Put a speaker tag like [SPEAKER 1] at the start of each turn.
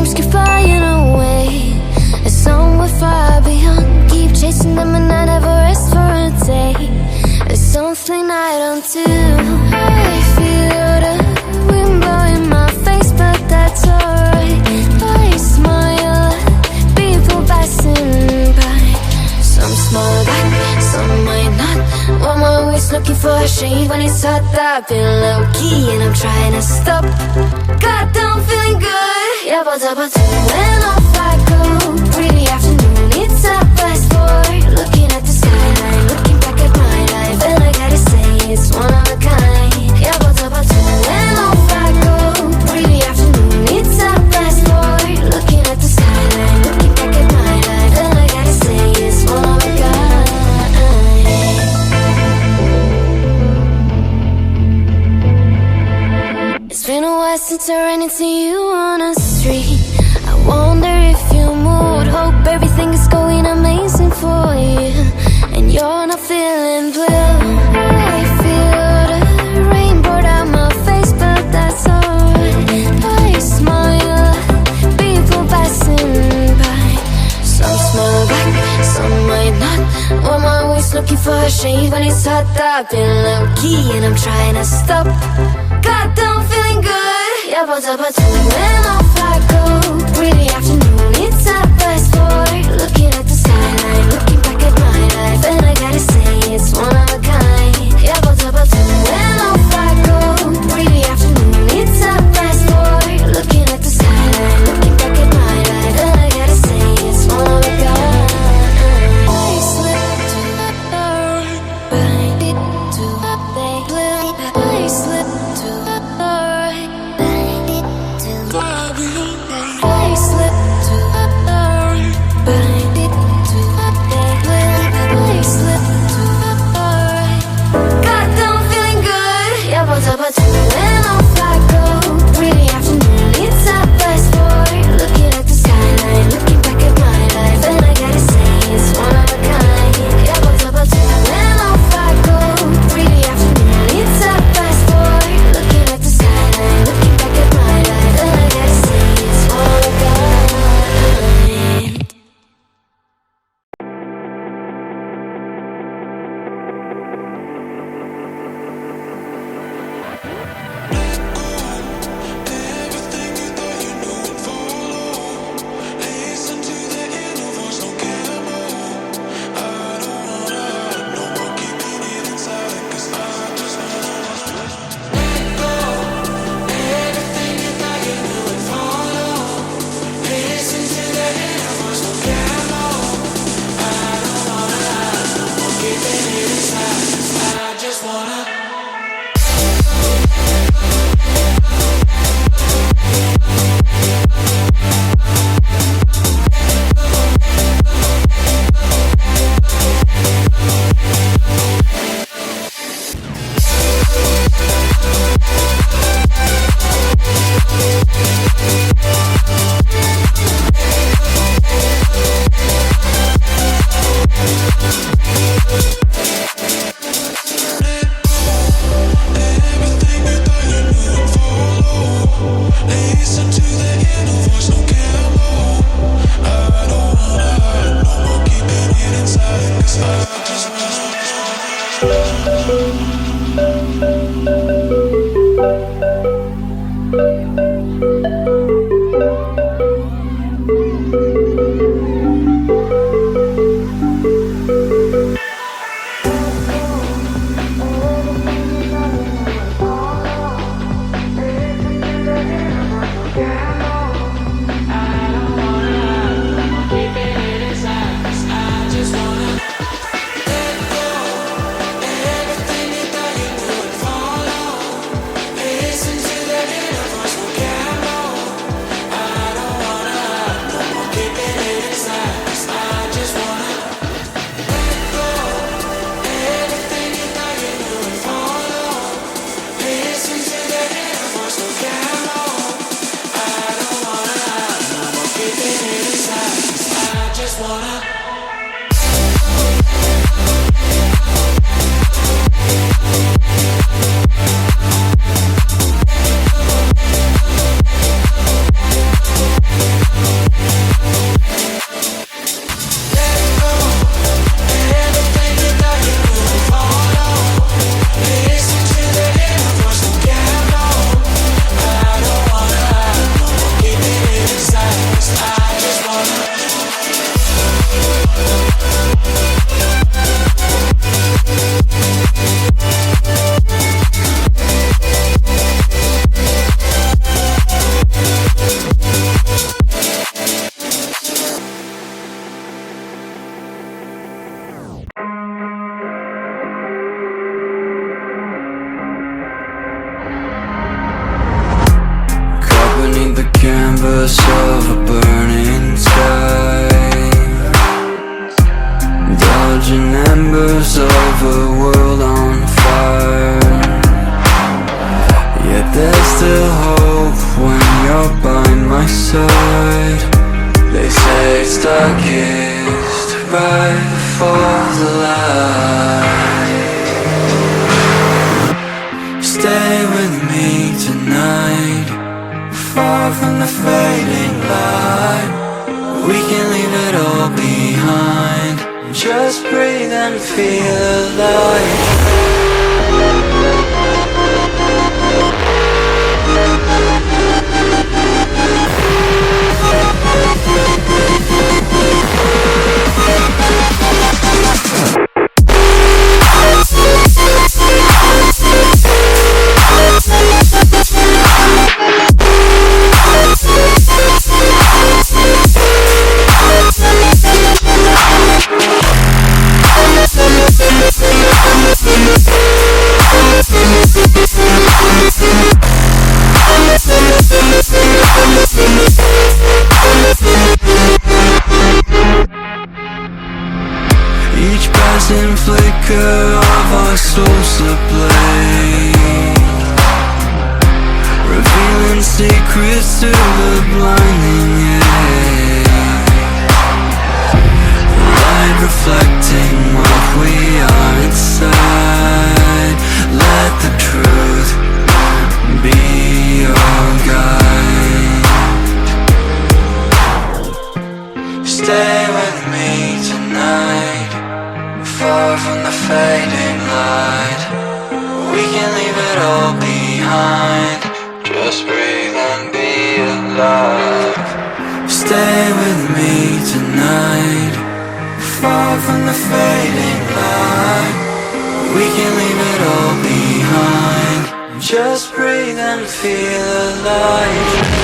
[SPEAKER 1] dreams keep flying away. It's somewhere far beyond. Keep chasing them and I never rest for a day. There's something I don't do. I feel the wind blowing my face, but that's alright. I smile at people passing by. Some smile back, some might not. I'm always looking for a shade when it's hot. I've been low key and I'm trying to stop. Goddamn feeling good. Yeah, but when off I go. Pretty afternoon, it's a fast forward. Looking at the skyline, looking back at my life, and I gotta say it's one of a kind. Yeah, but when off I go. Pretty afternoon, it's a fast forward. Looking at the skyline, looking back at my life, and I gotta say it's one of a kind. It's been a while since I ran into you on a street. I wonder if you moved. Hope everything is going amazing for you, and you're not feeling blue. I feel the rain pour down my face, but that's alright. I smile at people passing by. Some smile back, some might not. I'm always looking for a shade when it's hot. I've been low key and I'm trying to stop. Goddamn feeling good. Yeah, but when off I go. Pretty afternoon, it's a fast forward. Looking at the skyline, looking back at my life, and I gotta say it's one of a kind. Yeah, but when off I go. Pretty afternoon, it's a fast forward. Looking at the skyline, looking back at my life, and I gotta say it's one of a kind. I slip to the right, to the blue. I slip to the right, to the
[SPEAKER 2] canvas of a burning sky, dodging embers of a world on fire. Yet there's still hope when you're by my side. They say it's darkest right before the light. Stay with me tonight, far from the fading light. We can leave it all behind, just breathe and feel alive. Each passing flicker of our souls ablaze, revealing secrets to the blinding age. Light reflecting what we are inside. Let the truth be your guide. Stay with me tonight, far from the fading light. We can leave it all behind, just breathe and be alive. Stay with me tonight, far from the fading light. We can leave it all behind, just breathe and feel alive.